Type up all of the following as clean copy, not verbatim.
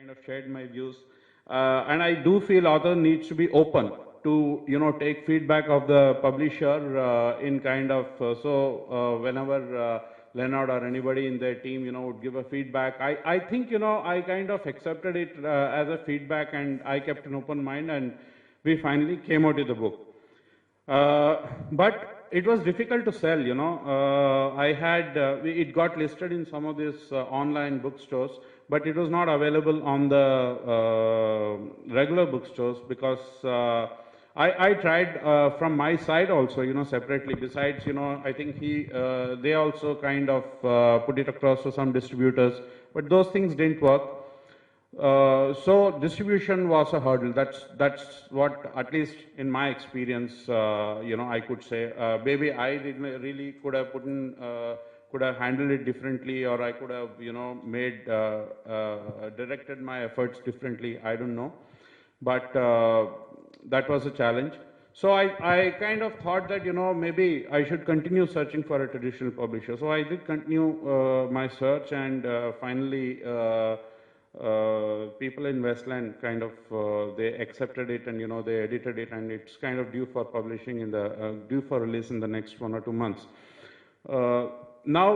kind of shared my views. And I do feel author needs to be open to, take feedback of the publisher in kind of, whenever Leonard or anybody in their team, would give a feedback. I think, I kind of accepted it as a feedback, and I kept an open mind, and we finally came out with the book. But it was difficult to sell, I had, it got listed in some of these online bookstores, but it was not available on the regular bookstores because I tried from my side also, separately. Besides, I think they also kind of put it across to some distributors, but those things didn't work. So distribution was a hurdle. That's what, at least in my experience, I could say. Maybe I didn't really could have could have handled it differently, or I could have, made directed my efforts differently. I don't know, but that was a challenge. So I kind of thought that, maybe I should continue searching for a traditional publisher. So I did continue my search, and finally. People in Westland kind of they accepted it, and they edited it, and it's kind of due for publishing in the due for release in the next 1 or 2 months. Now,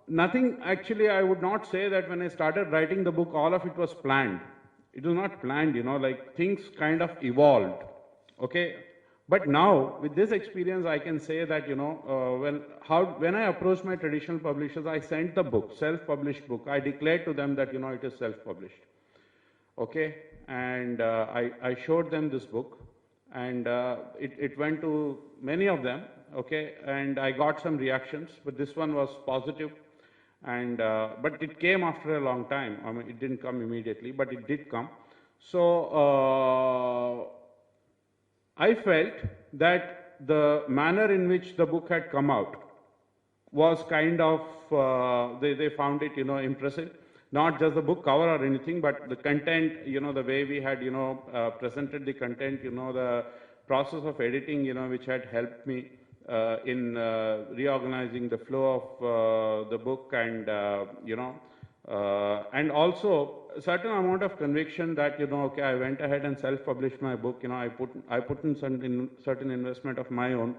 nothing actually. I would not say that when I started writing the book, all of it was planned. It was not planned, like things kind of evolved. Okay. But now, with this experience, I can say that, when I approached my traditional publishers, I sent the book, self-published book. I declared to them that, it is self-published. Okay? And I showed them this book, and it went to many of them. Okay? And I got some reactions, but this one was positive. And, but it came after a long time. I mean, it didn't come immediately, but it did come. So, I felt that the manner in which the book had come out was kind of, they found it, impressive. Not just the book cover or anything, but the content, the way we had, presented the content, the process of editing, which had helped me in reorganizing the flow of the book, and, and also a certain amount of conviction that, okay, I went ahead and self-published my book, I put in certain investment of my own.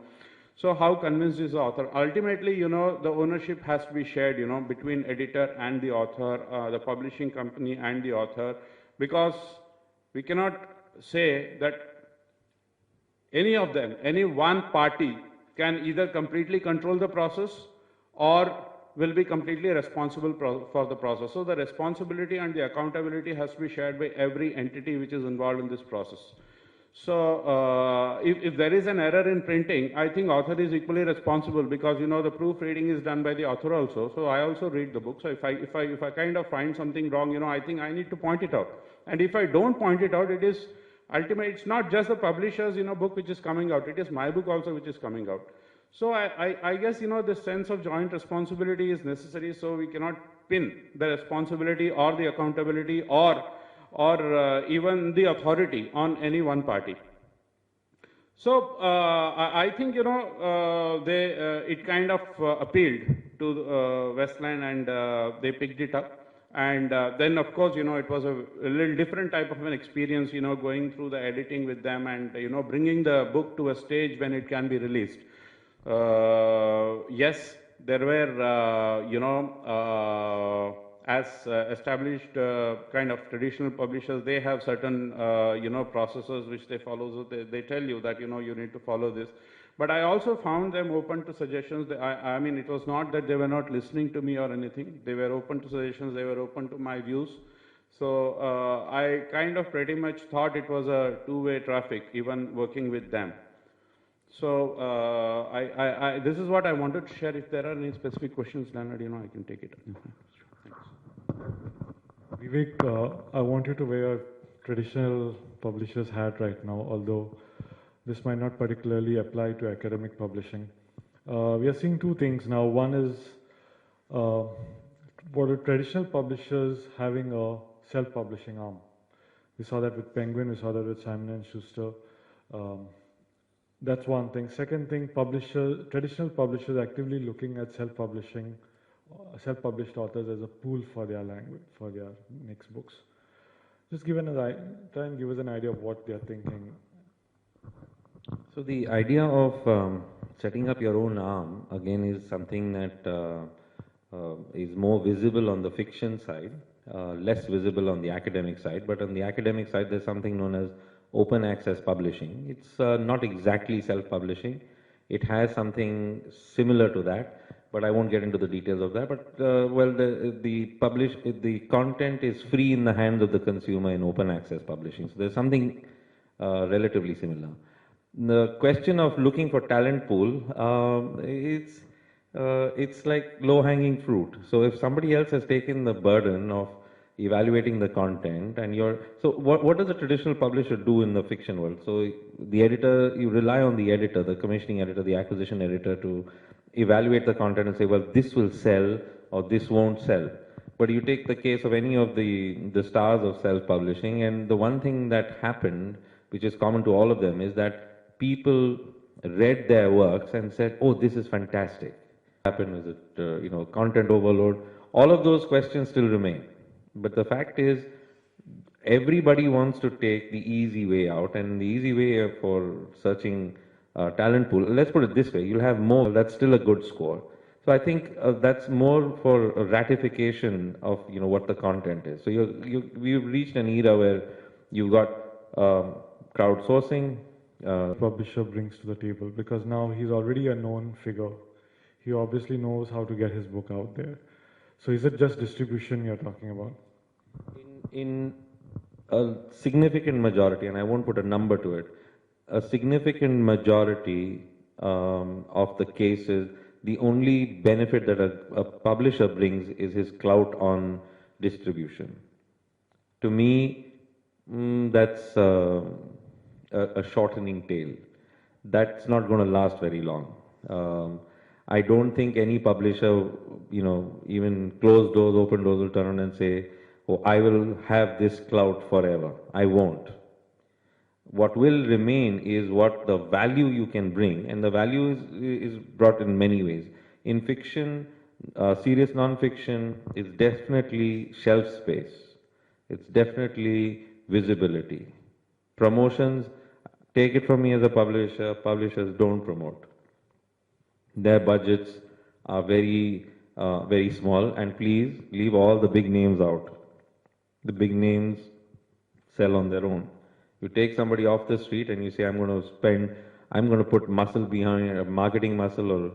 So how convinced is the author? Ultimately, the ownership has to be shared, between editor and the author, the publishing company and the author, because we cannot say that any of them, any one party can either completely control the process or will be completely responsible for the process. So the responsibility and the accountability has to be shared by every entity which is involved in this process. So if there is an error in printing, I think author is equally responsible, because the proofreading is done by the author also. So I also read the book. So if I kind of find something wrong, I think I need to point it out. And if I don't point it out, it is ultimately, it's not just the publisher's book which is coming out. It is my book also which is coming out. So I guess, this sense of joint responsibility is necessary, so we cannot pin the responsibility or the accountability or even the authority on any one party. So I think, it kind of appealed to Westland, and they picked it up. And then, of course, it was a little different type of an experience, going through the editing with them, and, bringing the book to a stage when it can be released. Yes, there were, as established kind of traditional publishers, they have certain, processes which they follow. So they tell you that, you need to follow this. But I also found them open to suggestions. I mean, it was not that they were not listening to me or anything. They were open to suggestions. They were open to my views. So I kind of pretty much thought it was a two-way traffic, even working with them. So this is what I wanted to share. If there are any specific questions, Leonard, I can take it. Thanks. Vivek, I want you to wear a traditional publisher's hat right now, although this might not particularly apply to academic publishing. We are seeing two things now. One is for the traditional publishers having a self-publishing arm. We saw that with Penguin, we saw that with Simon & Schuster. That's one thing. Second thing, traditional publishers actively looking at self-published authors as a pool for their language, for their next books. Just try and give us an idea of what they are thinking. So the idea of setting up your own arm again is something that is more visible on the fiction side, less visible on the academic side. But on the academic side, there's something known as open access publishing. It's not exactly self-publishing. It has something similar to that, but I won't get into the details of that. But well, the content is free in the hands of the consumer in open access publishing. So there's something relatively similar. The question of looking for talent pool, it's like low-hanging fruit. So if somebody else has taken the burden of evaluating the content, and so what does a traditional publisher do in the fiction world? So the editor, you rely on the editor, the commissioning editor, the acquisition editor to evaluate the content and say, well, this will sell or this won't sell. But you take the case of any of the stars of self-publishing, and the one thing that happened, which is common to all of them, is that people read their works and said, oh, this is fantastic. What happened? Is it, content overload? All of those questions still remain. But the fact is, everybody wants to take the easy way out, and the easy way for searching talent pool, let's put it this way, you'll have more, that's still a good score. So I think that's more for a ratification of what the content is. So we've reached an era where you've got crowdsourcing. Publisher brings to the table, because now he's already a known figure. He obviously knows how to get his book out there. So is it just distribution you're talking about? In a significant majority, and I won't put a number to it, a significant majority of the cases, the only benefit that a publisher brings is his clout on distribution. To me, that's a shortening tail. That's not going to last very long. I don't think any publisher, even closed doors, open doors, will turn around and say, oh, I will have this clout forever. I won't. What will remain is what the value you can bring, and the value is brought in many ways. In fiction, serious non-fiction, it's definitely shelf space. It's definitely visibility. Promotions, take it from me as a publisher, publishers don't promote. Their budgets are very, very small, and please leave all the big names out. The big names sell on their own. You take somebody off the street and you say, I'm going to put muscle behind, marketing muscle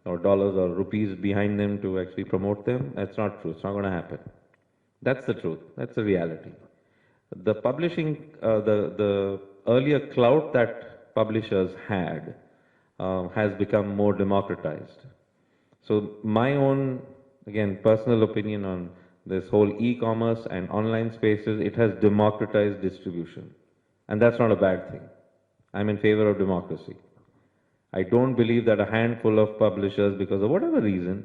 or dollars or rupees behind them to actually promote them. That's not true. It's not going to happen. That's the truth. That's the reality. The publishing, the earlier clout that publishers had has become more democratized. So my own, again, personal opinion on this whole e-commerce and online spaces, it has democratized distribution. And that's not a bad thing. I'm in favor of democracy. I don't believe that a handful of publishers, because of whatever reason,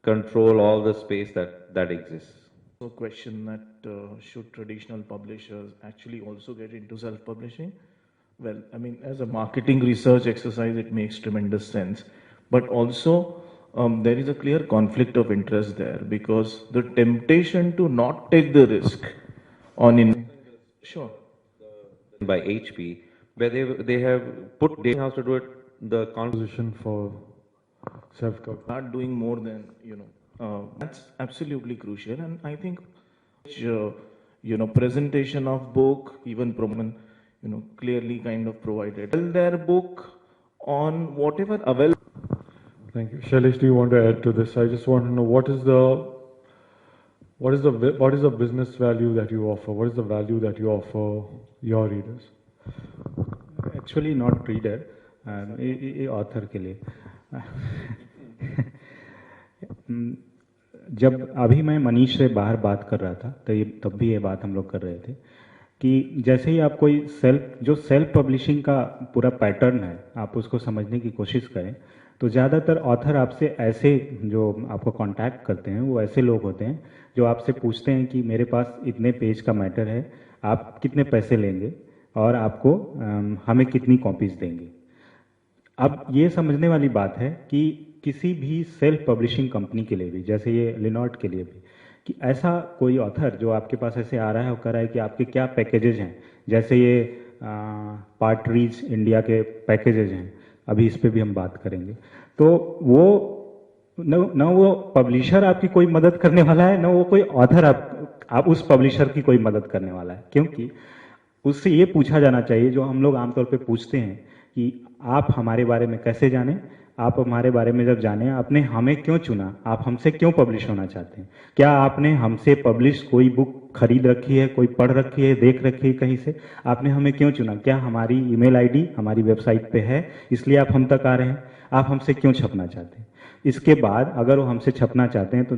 control all the space that exists. So question that should traditional publishers actually also get into self-publishing? Well, I mean, as a marketing research exercise, it makes tremendous sense. But also, there is a clear conflict of interest there, because the temptation to not take the risk on Sure. By HP, where they have put Dating House to do it, the Position for self-publishing. Start doing more than, that's absolutely crucial. And I think, presentation of book, even clearly kind of provided their book on whatever available. Thank you. Shailesh, do you want to add to this? I just want to know what is the business value that you offer? What is the value that you offer your readers? Actually, not reader, author के लिए. जब अभी मैं मनीष से बाहर बात कर रहा था, तो तब भी ये बात हम लोग कर रहे थे कि जैसे ही आप कोई सेल्फ पब्लिशिंग का पूरा पैटर्न है, आप उसको समझने की कोशिश करें, तो ज़्यादातर ऑथर आपसे ऐसे जो आपको कांटेक्ट करते हैं, वो ऐसे लोग होते हैं जो आपसे पूछते हैं कि मेरे पास इतने पेज का मैटर है, आप कितने पैसे लेंगे और आपको हमें कितनी कॉपीज देंगे. अब ये समझने वाली बात है कि किसी भी सेल्फ पब्लिशिंग कंपनी के लिए भी, जैसे ये लिनॉट के लिए भी, कि ऐसा कोई ऑथर जो आपके पास ऐसे आ रहा है और कह रहा है कि आपके क्या पैकेजेज हैं, जैसे ये पार्ट रीच इंडिया के पैकेजेज हैं, अभी इस पे भी हम बात करेंगे। तो वो न वो पब्लिशर आपकी कोई मदद करने वाला है, न वो कोई ऑथर आप उस पब्लिशर की कोई मदद करने वाला है, क्योंकि उससे ये पूछा जाना चाहिए जो हम लोग आमतौर पे पूछते हैं कि आप हमारे बारे में कैसे जाने, आप हमारे बारे में जब जाने आपने हमें क्यों चुना, आप हमसे क्यों पब्लिश होना चाहते हैं, क्या आपने हमसे पब्लिश कोई बुक खरीद रखी है, कोई पढ़ रखी है, देख रखी है कहीं से, आपने हमें क्यों चुना, क्या हमारी ईमेल आईडी हमारी वेबसाइट पे है इसलिए आप हम तक आ रहे हैं, आप हमसे क्यों छपना चाहते हैं। इसके बाद अगर वो हमसे छपना चाहते हैं तो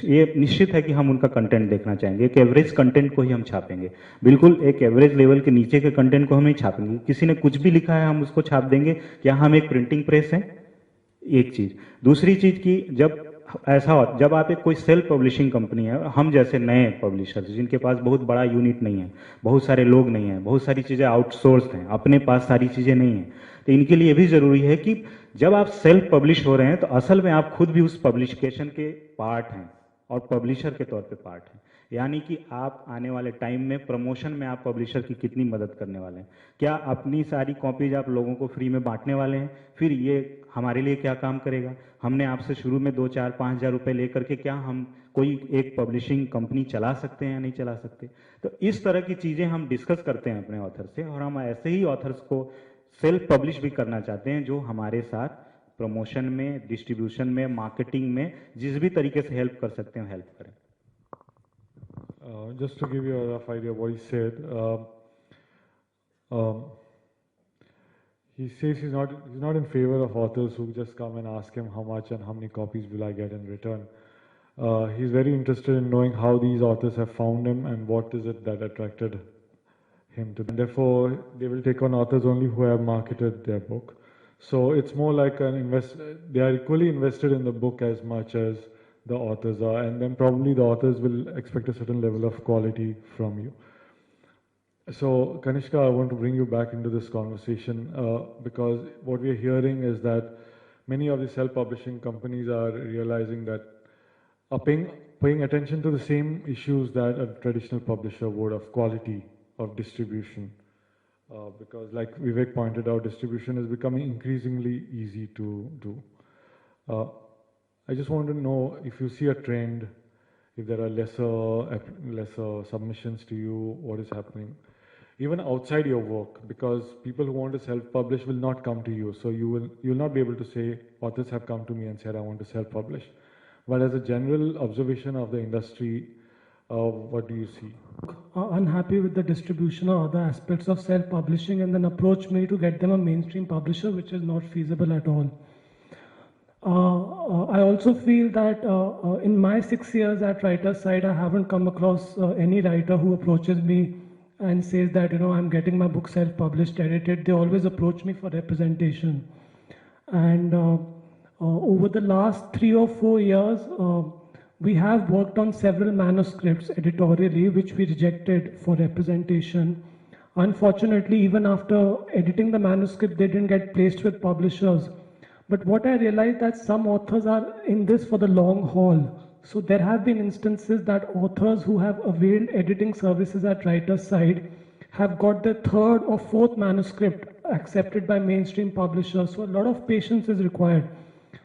ये निश्चित है कि हम उनका कंटेंट देखना चाहेंगे, एक एवरेज कंटेंट को ही हम छापेंगे, बिल्कुल एक एवरेज लेवल के नीचे के कंटेंट को हम नहीं छापेंगे। किसी ने कुछ भी लिखा है हम उसको छाप देंगे, क्या हम एक प्रिंटिंग प्रेस हैं? एक चीज। दूसरी चीज की जब आप एक कोई सेल्फ पब्लिशिंग कंपनी है, हम जैसे नए पब्लिशर्स जिनके पास बहुत बड़ा यूनिट नहीं है, बहुत सारे लोग नहीं हैं, बहुत सारी चीजें आउटसोर्स हैं, अपने पास सारी चीजें नहीं हैं, तो इनके लिए भी जरूरी है कि जब आप सेल्फ पब्लिश हो रहे हैं तो असल में आप खुद भी उस पब्लिकेशन के पार्ट हैं और पब्लिशर के तौर पे पार्ट हैं। यानी कि आप आने वाले टाइम में प्रमोशन में आप पब्लिशर की कितनी मदद करने वाले हैं, क्या अपनी सारी कॉपीज आप लोगों को फ्री में बांटने वाले हैं, फिर ये हमारे लिए क्या काम करेगा। हमने आपसे शुरू में 2, 4, 5 हज़ार रुपए लेकर के क्या हम कोई एक पब्लिशिंग कंपनी चला सकते हैं या नहीं चला सकते। तो इस तरह की चीजें हम डिस्कस करते हैं अपने ऑथर से, और हम ऐसे ही ऑथर्स को सेल्फ पब्लिश भी करना चाहते हैं जो हमारे साथ प्रमोशन में, डिस्ट्रीब्यूशन में, मार्केटिंग में जिस भी तरीके से हेल्प कर सकते हैं हेल्प करें। Just to give you a rough idea of what he said, he says he's not in favor of authors who just come and ask him how much and how many copies will I get in return. He's very interested in knowing how these authors have found him and what is it that attracted him to them. Therefore, they will take on authors only who have marketed their book. So it's more like they are equally invested in the book as much as the authors are, and then probably the authors will expect a certain level of quality from you. So, Kanishka, I want to bring you back into this conversation because what we are hearing is that many of the self-publishing companies are realizing that paying attention to the same issues that a traditional publisher would of quality, of distribution. Because like Vivek pointed out, distribution is becoming increasingly easy to do. I just want to know if you see a trend, if there are lesser submissions to you, what is happening, even outside your work, because people who want to self-publish will not come to you. So you'll not be able to say, authors have come to me and said, I want to self-publish. But as a general observation of the industry, what do you see? Unhappy with the distribution or other aspects of self-publishing, and then approach me to get them a mainstream publisher, which is not feasible at all. I also feel that in my 6 years at Writer's Side, I haven't come across any writer who approaches me and says that, I'm getting my book self-published, edited. They always approach me for representation. And over the last 3 or 4 years, we have worked on several manuscripts editorially, which we rejected for representation. Unfortunately, even after editing the manuscript, they didn't get placed with publishers. But what I realized that some authors are in this for the long haul. So there have been instances that authors who have availed editing services at Writer's Side have got their 3rd or 4th manuscript accepted by mainstream publishers. So a lot of patience is required.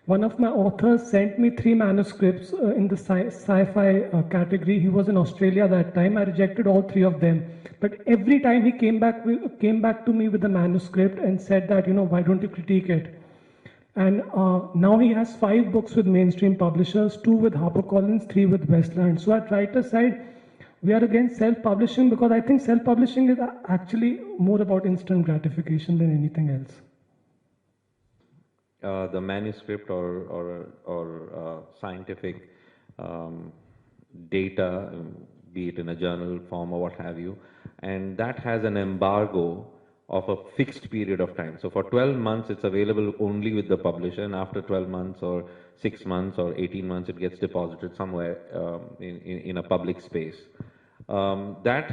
One of my authors sent me 3 manuscripts in the sci-fi category. He was in Australia that time. I rejected all 3 of them. But every time he came back to me with the manuscript and said that, why don't you critique it? And now he has 5 books with mainstream publishers, 2 with HarperCollins, 3 with Westland. So at Writer's Side, we are against self-publishing because I think self-publishing is actually more about instant gratification than anything else. The manuscript or scientific data, be it in a journal form or what have you, and that has an embargo of a fixed period of time. So for 12 months, it's available only with the publisher, and after 12 months or 6 months or 18 months, it gets deposited somewhere in a public space. That's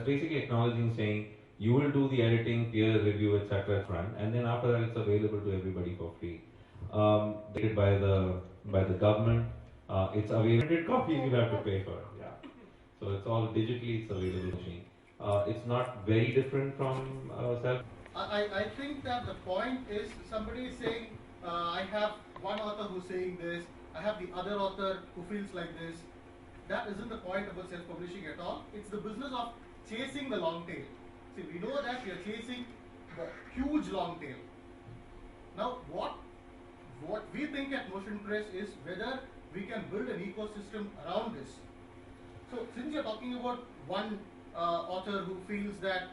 basically acknowledging saying, you will do the editing, peer review, etc. front, and then after that, it's available to everybody for free. By the government, It's available. Copies you have to pay for. Yeah. So it's all digitally. It's available machine. It's not very different from self. I think that the point is somebody is saying, I have one author who's saying this, I have the other author who feels like this. That isn't the point about self-publishing at all. It's the business of chasing the long tail. See, we know that we are chasing the huge long tail. Now, what we think at Motion Press is whether we can build an ecosystem around this. So, since you're talking about one author who feels that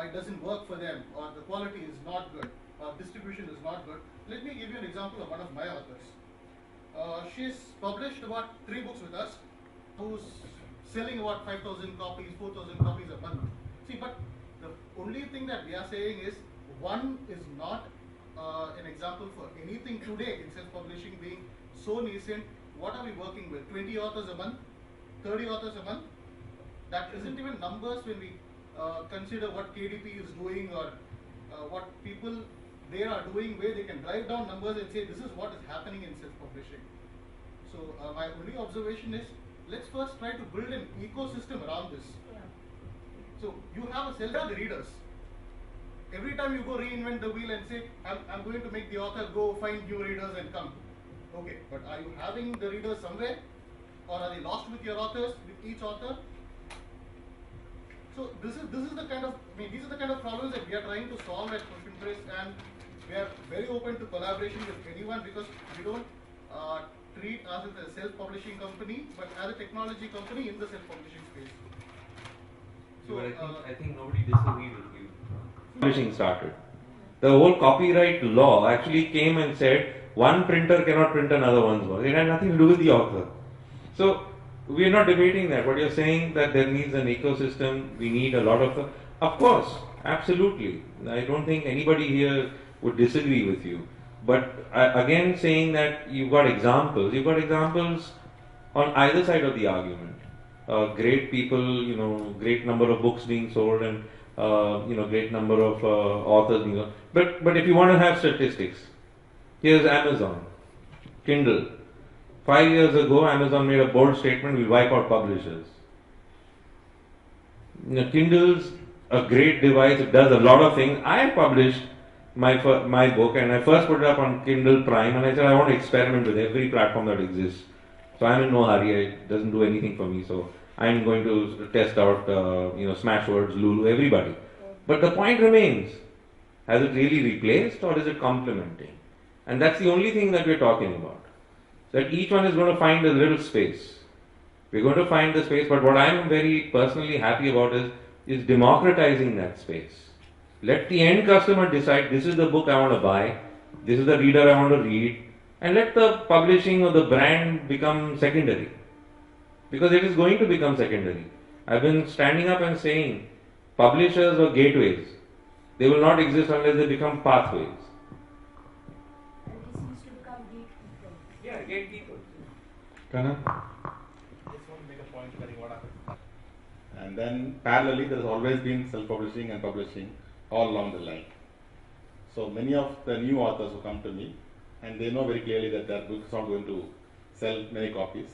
it doesn't work for them, or the quality is not good, or distribution is not good, let me give you an example of one of my authors. She's published about 3 books with us, who's selling about 5,000 copies, 4,000 copies a month. See, but the only thing that we are saying is one is not an example for anything today in self-publishing being so nascent. What are we working with? 20 authors a month? 30 authors a month? That isn't even numbers when we consider what KDP is doing, or what people there are doing, where they can drive down numbers and say this is what is happening in self-publishing. So my only observation is, let's first try to build an ecosystem around this. So you have a self the readers. Every time you go reinvent the wheel and say, I'm going to make the author go find new readers and come. Okay, but are you having the readers somewhere? Or are they lost with your authors, with each author? So this is the kind of, these are the kind of problems that we are trying to solve at Motion Press, and we are very open to collaboration with anyone, because we don't treat us as a self-publishing company, but as a technology company in the self-publishing space. So I think nobody disagreed with you. Publishing started. The whole copyright law actually came and said one printer cannot print another one's work. It had nothing to do with the author. So we are not debating that. What you're saying that there needs an ecosystem, we need a lot of course, absolutely. I don't think anybody here would disagree with you. But again, saying that you've got examples on either side of the argument. Great people, great number of books being sold, and great number of authors being sold. But if you want to have statistics, here's Amazon, Kindle. 5 years ago, Amazon made a bold statement: we'll wipe out publishers. Kindle's a great device. It does a lot of things. I published my book, and I first put it up on Kindle Prime, and I said I want to experiment with every platform that exists. So I'm in no hurry. It doesn't do anything for me. So I'm going to test out, Smashwords, Lulu, everybody. But the point remains: has it really replaced, or is it complementing? And that's the only thing that we're talking about. That each one is going to find a little space. We're going to find the space, but what I'm very personally happy about is democratizing that space. Let the end customer decide, this is the book I want to buy, this is the reader I want to read, and let the publishing or the brand become secondary. Because it is going to become secondary. I've been standing up and saying, publishers or gateways, they will not exist unless they become pathways. Yeah, gatekeepers. Kanan? Just want to make a point regarding what happened. And then parallelly, there has always been self-publishing and publishing all along the line. So many of the new authors who come to me, and they know very clearly that their book is not going to sell many copies,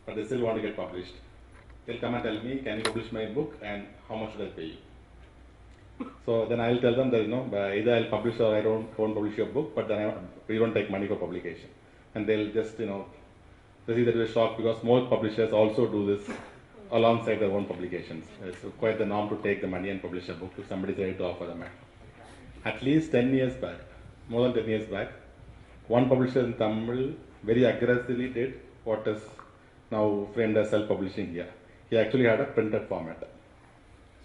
but they still want to get published. They'll come and tell me, can you publish my book, and how much should I pay you? So then I'll tell them that, either I'll publish or I won't publish your book, but then we don't take money for publication. And they'll just, receive that with a shock, because most publishers also do this alongside their own publications. It's quite the norm to take the money and publish a book if somebody's ready to offer them. At least 10 years back, more than 10 years back, one publisher in Tamil very aggressively did what is now framed as self-publishing here. He actually had a printed format.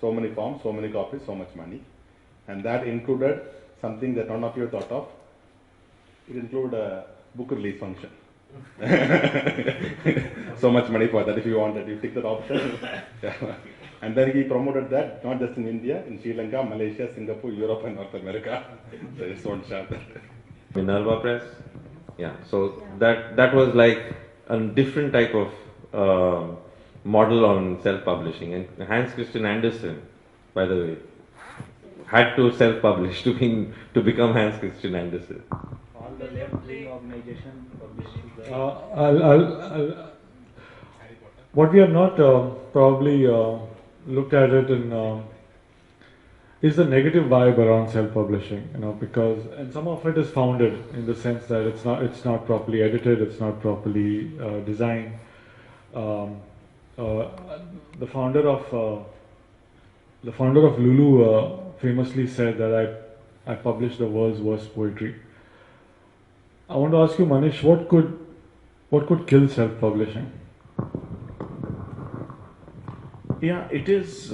So many forms, so many copies, so much money. And that included something that none of you thought of. It included a book release function. So much money for that if you wanted. You take that option. Yeah. And then he promoted that not just in India, in Sri Lanka, Malaysia, Singapore, Europe, and North America. So it's one shot. Minerva Press. Yeah, so that was like a different type of model on self-publishing. And Hans Christian Andersen, by the way, had to self-publish to become Hans Christian Andersen. All the left-wing organization publishes What we have not probably looked at it in is the negative vibe around self-publishing, because and some of it is founded in the sense that it's not properly edited, it's not properly designed. Um, uh, the founder of Lulu famously said that I published the world's worst poetry. I want to ask you, Manish, what could kill self-publishing? Yeah, it is,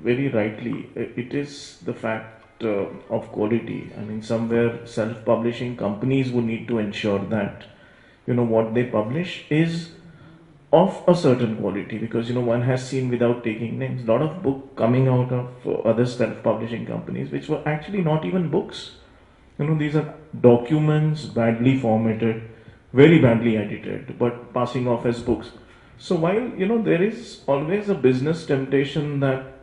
very rightly, it is the fact of quality. I mean, somewhere self-publishing companies would need to ensure that, what they publish is of a certain quality, because, one has seen, without taking names, a lot of book coming out of other self-publishing companies, which were actually not even books. These are documents badly formatted, very badly edited, but passing off as books. So while there is always a business temptation that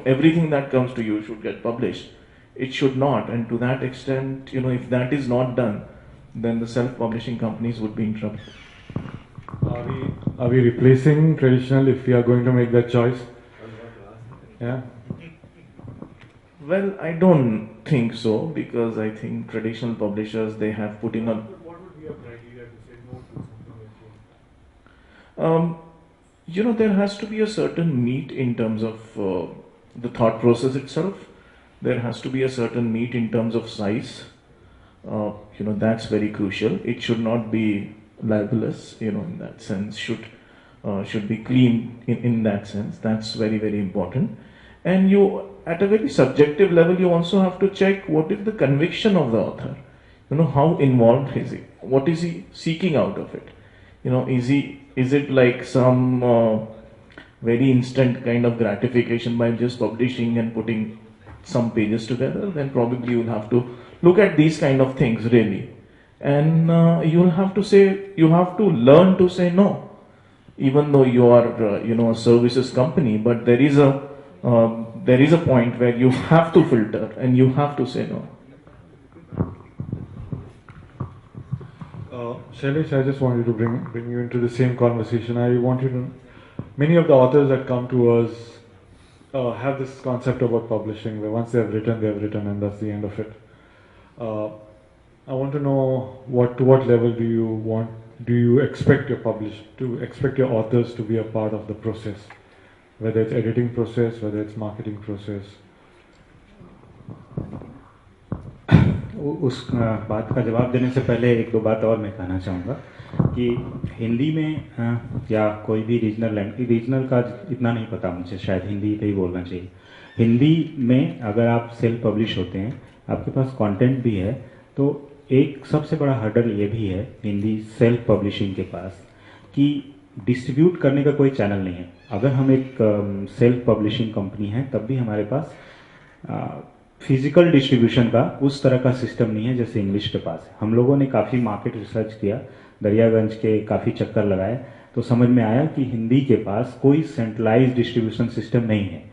everything that comes to you should get published, it should not. And to that extent, if that is not done, then the self-publishing companies would be in trouble. Are we replacing traditional if we are going to make that choice? Yeah. Well, I don't think so, because I think traditional publishers, they have put in a. What would be a criteria to say no to something like this? There has to be a certain meat in terms of the thought process itself. There has to be a certain meat in terms of size. That's very crucial. It should not be libelous, in that sense. Should be clean in that sense. That's very, very important. And at a very subjective level, you also have to check what is the conviction of the author. How involved is he? What is he seeking out of it? Is it like some very instant kind of gratification by just publishing and putting some pages together? Then probably you'll have to look at these kind of things really, and you have to learn to say no, even though you are a services company. But there is a point where you have to filter and you have to say no. Shailesh, I just wanted to bring you into the same conversation. I want you to. Many of the authors that come to us have this concept about publishing, where once they have written, and that's the end of it. I want to know to what level do you expect your authors to be a part of the process, whether it's editing process, whether it's marketing process. उस बात का जवाब देने से पहले एक दो बात और मैं कहना चाहूँगा कि हिंदी में या कोई भी रीजनल का इतना नहीं पता मुझे, शायद हिंदी पे ही बोलना चाहिए। हिंदी में अगर आप सेल्फ पब्लिश होते हैं, आपके पास कंटेंट भी है, तो एक सबसे बड़ा हर्डल ये भी है हिंदी सेल्फ पब्लिशिंग के पास कि डिस्ट्रीब्यूट करने का कोई चैनल नहीं है। अगर हम एक सेल्फ पब्लिशिंग कंपनी है, तब भी हमारे पास फिजिकल डिस्ट्रीब्यूशन का उस तरह का सिस्टम नहीं है जैसे इंग्लिश के पास है। हम लोगों ने काफ़ी मार्केट रिसर्च किया, दरियागंज के काफ़ी चक्कर लगाए, तो समझ में आया कि हिंदी के पास कोई सेंट्रलाइज डिस्ट्रीब्यूशन सिस्टम नहीं है।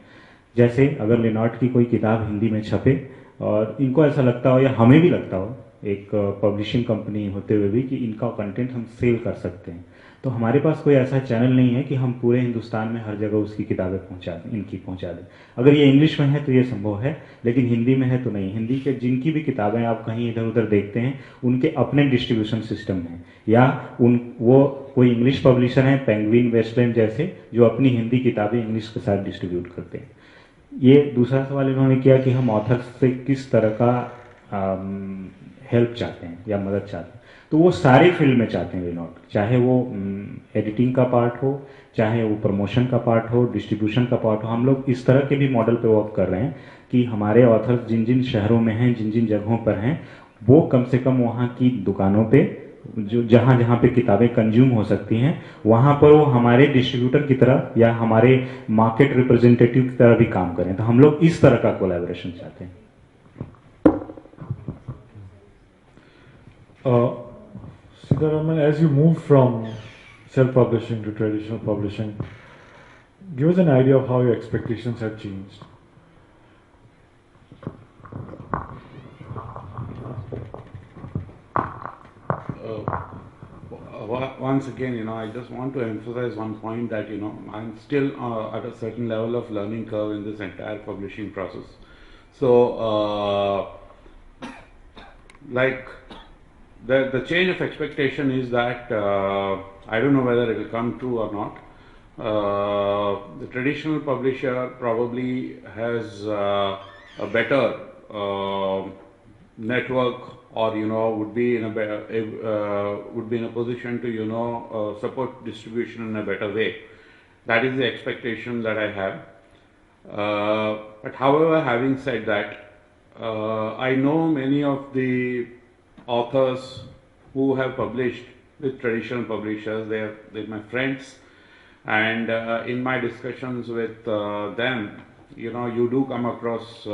जैसे अगर लिनॉट की कोई किताब हिंदी में छपे और इनको ऐसा लगता हो, या हमें भी लगता हो एक पब्लिशिंग कंपनी होते हुए भी, कि इनका कंटेंट हम सेल कर सकते हैं, तो हमारे पास कोई ऐसा चैनल नहीं है कि हम पूरे हिंदुस्तान में हर जगह उसकी किताबें पहुंचा दें। अगर ये इंग्लिश में है तो ये संभव है, लेकिन हिंदी में है तो नहीं। हिंदी के जिनकी भी किताबें आप कहीं इधर उधर देखते हैं, उनके अपने डिस्ट्रीब्यूशन सिस्टम हैं, या वो कोई इंग्लिश पब्लिशर हैं, पेंगुइन, वेस्टलैंड जैसे, जो अपनी हिंदी किताबें इंग्लिश के साथ डिस्ट्रीब्यूट करते हैं। ये दूसरा सवाल इन्होंने किया कि हम ऑथर से किस तरह का हेल्प चाहते हैं या मदद चाहते हैं, तो वो सारी फील्ड में चाहते हैं विनोद, चाहे वो एडिटिंग का पार्ट हो, चाहे वो प्रमोशन का पार्ट हो, डिस्ट्रीब्यूशन का पार्ट हो। हम लोग इस तरह के भी मॉडल पे वर्क कर रहे हैं कि हमारे ऑथर्स जिन जिन शहरों में हैं, जिन जिन जगहों पर हैं, वो कम से कम वहाँ की दुकानों पे जो जहाँ जहाँ पे किताबें कंज्यूम हो सकती हैं, वहाँ पर वो हमारे डिस्ट्रीब्यूटर की तरह या हमारे मार्केट रिप्रेजेंटेटिव की तरह भी काम करें। तो हम लोग इस तरह का कोलैबोरेशन चाहते हैं। Sitaraman, as you move from self-publishing to traditional publishing, give us an idea of how your expectations have changed. once again, I just want to emphasize one point that, I'm still at a certain level of learning curve in this entire publishing process. So, like, the change of expectation is that, I don't know whether it will come true or not. The traditional publisher probably has a better network, or would be in a position to support distribution in a better way. That is the expectation that I have. But however, having said that, I know many of the authors who have published with traditional publishers. They're my friends, and in my discussions with them, you do come across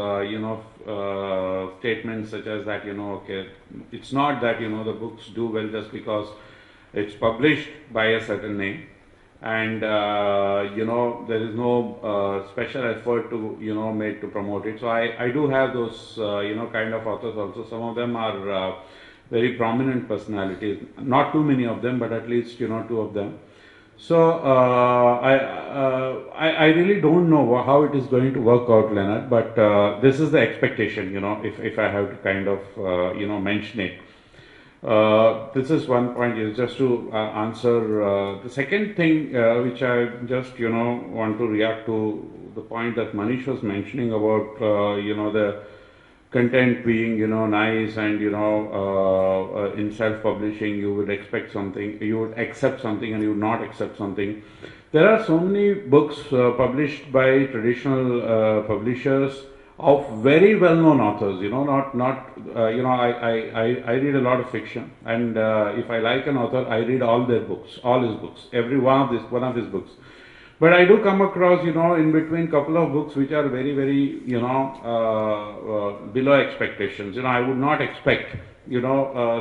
statements such as that, okay, it's not that the books do well just because it's published by a certain name, and there is no special effort to made to promote it. So I do have those kind of authors also. Some of them are very prominent personalities, not too many of them, but at least two of them. So I really don't know how it is going to work out, Leonard, but this is the expectation, if I have to kind of mention it. This is one point, is just to answer the second thing, which I just want to react to the point that Manish was mentioning about the content being nice, and in self-publishing you would expect something, you would accept something, and you would not accept something. There are so many books published by traditional publishers of very well-known authors. I read a lot of fiction, and if I like an author, I read all their books, all his books, every one of his books. But I do come across, in between, couple of books which are very, very, below expectations. I would not expect,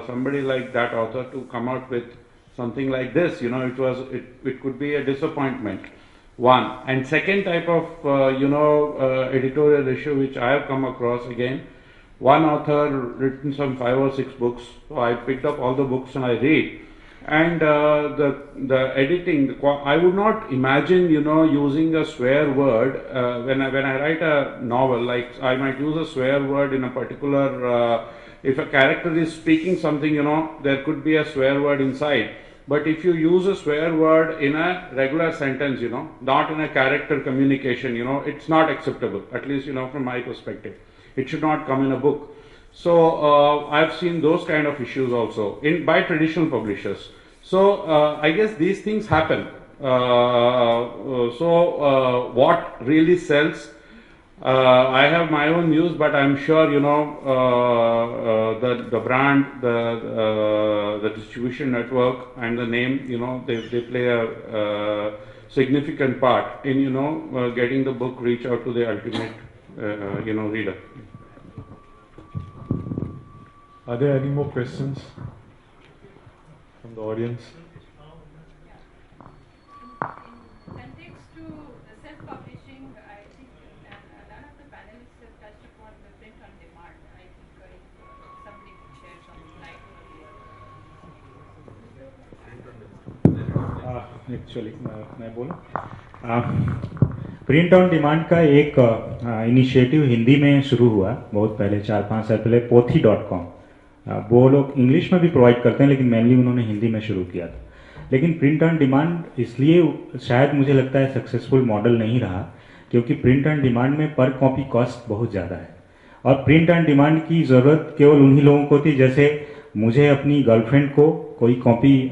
somebody like that author to come out with something like this. It could be a disappointment. One. And second type of, editorial issue which I have come across, again, one author written some 5 or 6 books. So I picked up all the books and I read. And the editing, I would not imagine, using a swear word when I write a novel. Like, I might use a swear word in a particular. If a character is speaking something, there could be a swear word inside. But if you use a swear word in a regular sentence, not in a character communication, it's not acceptable. At least, from my perspective, it should not come in a book. So I've seen those kind of issues also by traditional publishers. So I guess these things happen. What really sells? I have my own views, but I'm sure the brand, the distribution network, and the name, they play a significant part in getting the book reach out to the ultimate reader. Are there any more questions from the audience? In context to the self-publishing, I think none of the panelists have touched upon the print on demand. I think if somebody could share some light over here. Actually मैं बोलूँ, print on demand का एक initiative Hindi में शुरू हुआ बहुत पहले, 4-5 साल पहले, pothi.com। वो लोग इंग्लिश में भी प्रोवाइड करते हैं, लेकिन मेनली उन्होंने हिंदी में शुरू किया था। लेकिन प्रिंट ऑन डिमांड इसलिए शायद मुझे लगता है सक्सेसफुल मॉडल नहीं रहा, क्योंकि प्रिंट ऑन डिमांड में पर कॉपी कॉस्ट बहुत ज़्यादा है, और प्रिंट ऑन डिमांड की ज़रूरत केवल उन्हीं लोगों को थी, जैसे मुझे अपनी गर्लफ्रेंड को कोई कॉपी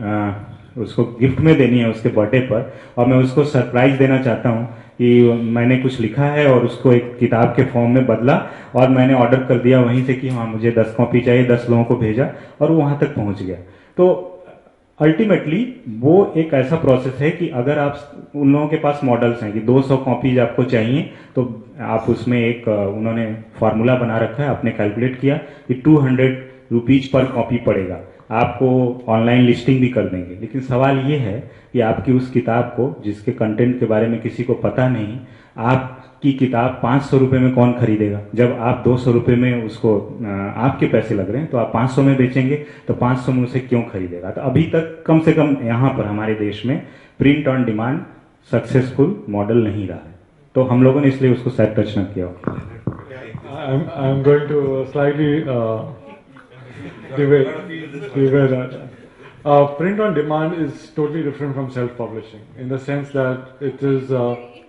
उसको गिफ्ट में देनी है उसके बर्थडे पर, और मैं उसको सरप्राइज देना चाहता हूँ कि मैंने कुछ लिखा है और उसको एक किताब के फॉर्म में बदला और मैंने ऑर्डर कर दिया वहीं से कि हाँ मुझे 10 कॉपी चाहिए, 10 लोगों को भेजा और वो वहाँ तक पहुँच गया। तो अल्टीमेटली वो एक ऐसा प्रोसेस है कि अगर आप उन लोगों के पास मॉडल्स हैं कि 200 कॉपीज आपको चाहिए, तो आप उसमें एक उन्होंने फार्मूला बना रखा है, आपने कैलकुलेट किया कि 200 रुपीज पर कॉपी पड़ेगा, आपको ऑनलाइन लिस्टिंग भी कर देंगे। लेकिन सवाल ये है कि आपकी उस किताब को, जिसके कंटेंट के बारे में किसी को पता नहीं, आप आपकी किताब 500 रुपये में कौन खरीदेगा? जब आप 200 रुपये में उसको आपके पैसे लग रहे हैं तो आप 500 में बेचेंगे, तो 500 में उसे क्यों खरीदेगा? तो अभी तक कम से कम यहाँ पर हमारे देश में print on demand successful model नहीं रहा है, तो हम लोगों ने इसलिए उसको शायद टच न किया। I'm going to slightly debate that. Print on demand is totally different from self-publishing in the sense that it is. In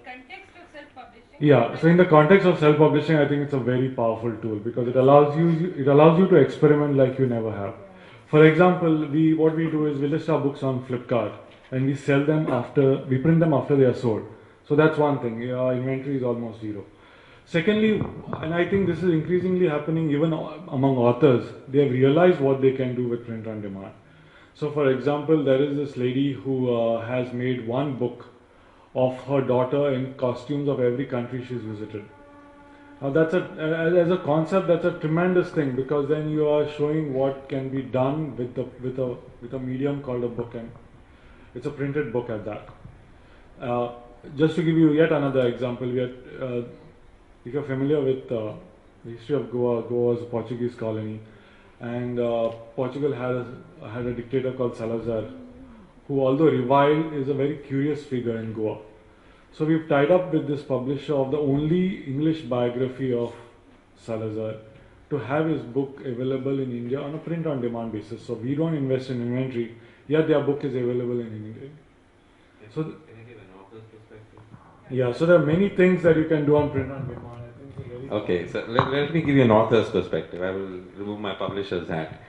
context of self-publishing. Yeah, so in the context of self-publishing, I think it's a very powerful tool because it allows you to experiment like you never have. For example, what we do is we list our books on Flipkart and we sell them we print them after they are sold. So that's one thing. Our inventory is almost zero. Secondly, and I think this is increasingly happening even among authors, they have realized what they can do with print on demand. So for example, there is this lady who has made one book of her daughter in costumes of every country she's visited. Now that's as a concept, that's a tremendous thing because then you are showing what can be done with a medium called a book, and it's a printed book at that. Just to give you yet another example, if you're familiar with the history of Goa, Goa was a Portuguese colony, and Portugal had a dictator called Salazar, who, although reviled, is a very curious figure in Goa. So we've tied up with this publisher of the only English biography of Salazar to have his book available in India on a print-on-demand basis. So we don't invest in inventory, yet their book is available in India. So, can you give an author's perspective? yeah, so there are many things that you can do on print-on-demand. Okay, so let me give you an author's perspective. I will remove my publisher's hat.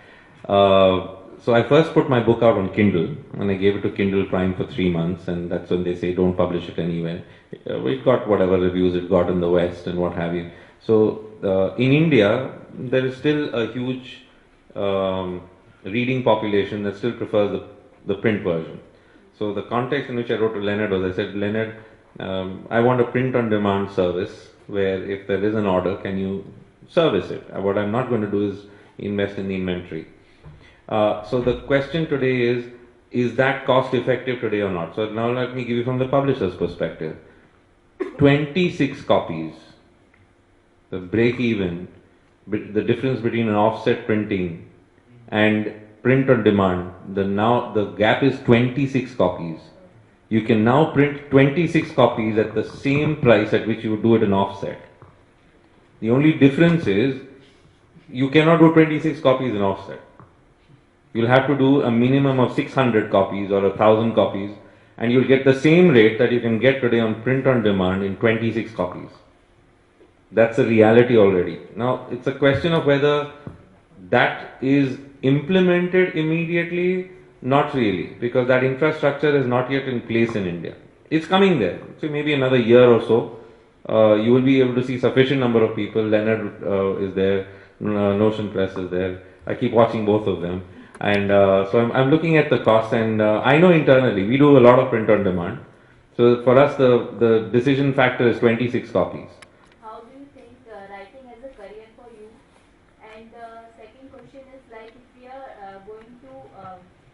So I first put my book out on Kindle, and I gave it to Kindle Prime for 3 months, and that's when they say don't publish it anywhere. It got whatever reviews it got in the West and what have you. So in India, there is still a huge reading population that still prefers the print version. So the context in which I wrote to Leonard was, I said, Leonard, I want a print-on-demand service where if there is an order, can you service it? What I'm not going to do is invest in the inventory. So the question today is that cost effective today or not? So now let me give you from the publisher's perspective. 26 copies, the break even, the difference between an offset printing and print on demand, the gap is 26 copies. You can now print 26 copies at the same price at which you would do it in offset. The only difference is you cannot do 26 copies in offset. You'll have to do a minimum of 600 copies or 1,000 copies, and you'll get the same rate that you can get today on print on demand in 26 copies. That's a reality already. Now, it's a question of whether that is implemented immediately. Not really, because that infrastructure is not yet in place in India. It's coming there. So maybe another year or so, you will be able to see sufficient number of people. Leonard is there, Notion Press is there. I keep watching both of them. And so I'm looking at the cost, and I know internally, we do a lot of print on demand. So for us, the decision factor is 26 copies. How do you think writing as a career for you? And the second question is like if we are going to,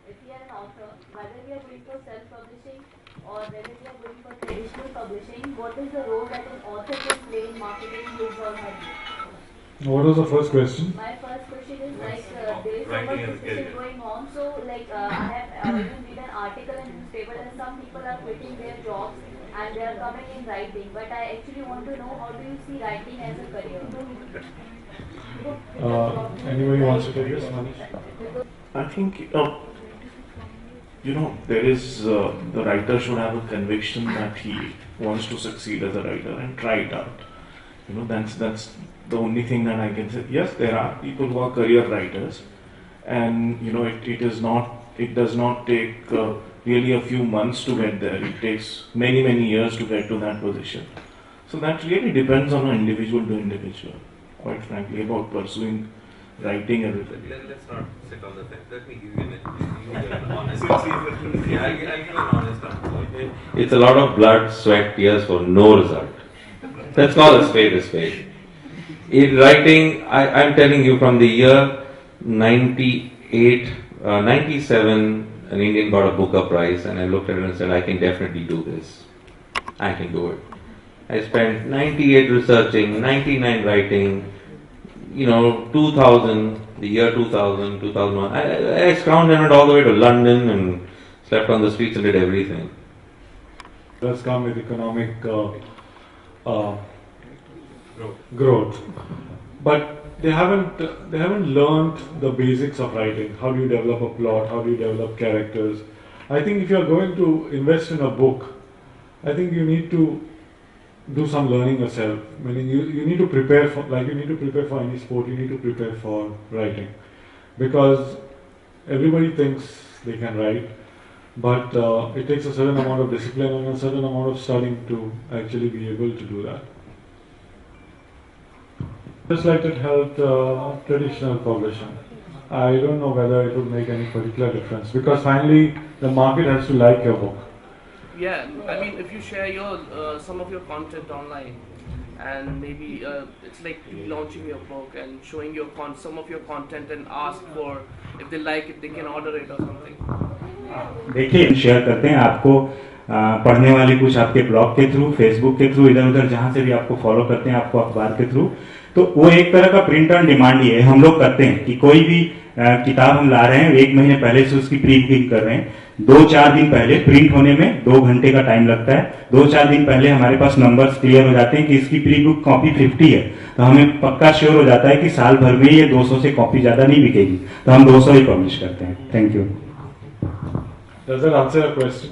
if we are an author, whether we are going for self-publishing or whether we are going for traditional publishing, what is the role that an author can play in marketing his or her book? What was the first question? My first question is like there is so much discussion going on. So like I have even read an article in newspaper that some people are quitting their jobs and they are coming in writing. But I actually want to know, how do you see writing as a career? Anybody wants to take this? Manish? I think, there is, the writer should have a conviction that he wants to succeed as a writer and try it out. That's the only thing that I can say. Yes, there are people who are career writers, and it does not take really a few months to get there. It takes many years to get to that position. So that really depends on an individual to individual, quite frankly, about pursuing writing and everything. Let's not sit on the fence. Let me give you an honest answer. Yeah, I'll give an honest answer. It's a lot of blood, sweat, tears for no result. Let's call a spade. In writing, I'm telling you, from the year 97, an Indian got a Booker Prize, and I looked at it and said, I can definitely do this. I can do it. I spent 98 researching, 99 writing, 2000, the year 2000, 2001. I scrounged and went all the way to London and slept on the streets and did everything. Does come with economic growth, but they haven't learned the basics of writing. How do you develop a plot? How do you develop characters? I think if you are going to invest in a book, I think you need to do some learning yourself. Meaning you need to prepare for, like you need to prepare for any sport, you need to prepare for writing. Because everybody thinks they can write, but it takes a certain amount of discipline and a certain amount of studying to actually be able to do that. Just like it helped traditional publishing. I don't know whether it would make any particular difference, because finally the market has to like your book. Yeah, I mean, if you share your some of your content online, and maybe it's like launching your book and showing your some of your content and ask for, if they like it, they can order it or something. देखिए, share करते हैं आपको पढ़ने वाले कुछ आपके blog के through, Facebook के थ्रू, इधर उधर जहां से भी आपको फॉलो करते हैं, आपको अखबार के थ्रू, तो वो एक तरह का प्रिंट ऑन डिमांड ही है। हम लोग करते हैं कि कोई भी किताब हम ला रहे हैं, 1 महीने पहले से उसकी प्री बुकिंग कर रहे हैं। 2-4 दिन पहले प्रिंट होने में 2 घंटे का टाइम लगता है। 2-4 दिन पहले हमारे पास नंबर्स क्लियर हो जाते हैं कि इसकी प्री बुक कॉपी 50 है, तो हमें पक्का श्योर हो जाता है कि साल भर में ये 200 से कॉपी ज्यादा नहीं बिकेगी, तो हम 200 ही पब्लिश करते हैं। Thank you. Does that answer your question?